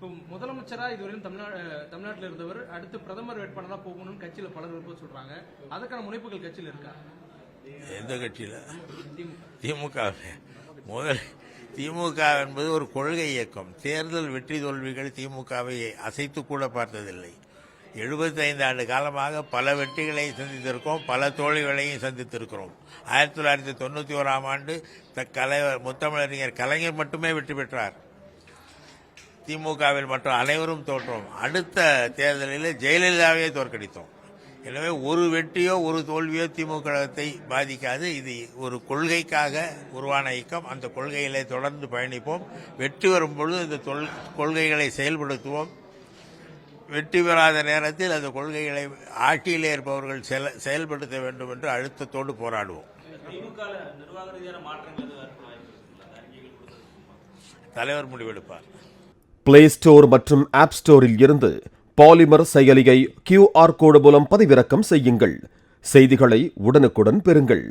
இப்போ முதலமைச்சரா இதுவரையும் தமிழ்நாட்டில் இருந்தவர் அடுத்து பிரதமர் வேட்பாளராக போகணும்னு கட்சியில பலர் விருப்பம் சொல்றாங்க. அதுக்கான முனைப்புகள் கட்சியில் இருக்கா? எந்த கட்சியில? திமுக. முதல் திமுக என்பது ஒரு கொள்கை இயக்கம். தேர்தல் வெற்றி தோல்விகள் திமுகவை அசைத்து கூட பார்த்ததில்லை. 75 ஆண்டு காலமாக பல வெற்றிகளை சந்தித்திருக்கோம், பல தோல்விகளையும் சந்தித்திருக்கிறோம். 1991ஆம் ஆண்டு முத்தமிழறிஞர் கலைஞர் மட்டுமே வெற்றி பெற்றார். திமுகவில் மற்ற அனைவரும் தோற்றோம். அடுத்த தேர்தலில் ஜெயலலிதாவே தோற்கடித்தோம். எனவே ஒரு வெற்றியோ ஒரு தோல்வியோ திமுகத்தை பாதிக்காது. இது ஒரு கொள்கைக்காக உருவான இயக்கம். அந்த கொள்கைகளை தொடர்ந்து பயணிப்போம். வெற்றி வரும்பொழுது இந்த கொள்கைகளை செயல்படுத்துவோம். வெற்றி பெறாத நேரத்தில் அந்த கொள்கைகளை ஆட்சியிலே இருப்பவர்கள் செயல்படுத்த வேண்டும் என்று அழுத்தத்தோடு போராடுவோம். தலைவர் முடிவெடுப்பார். பிளே ஸ்டோர் மற்றும் ஆப் ஸ்டோரில் இருந்து பாலிமர் செயலியை QR கோடு மூலம் பதிவிறக்கம் செய்யுங்கள். செய்திகளை உடனுக்குடன் பெறுங்கள்.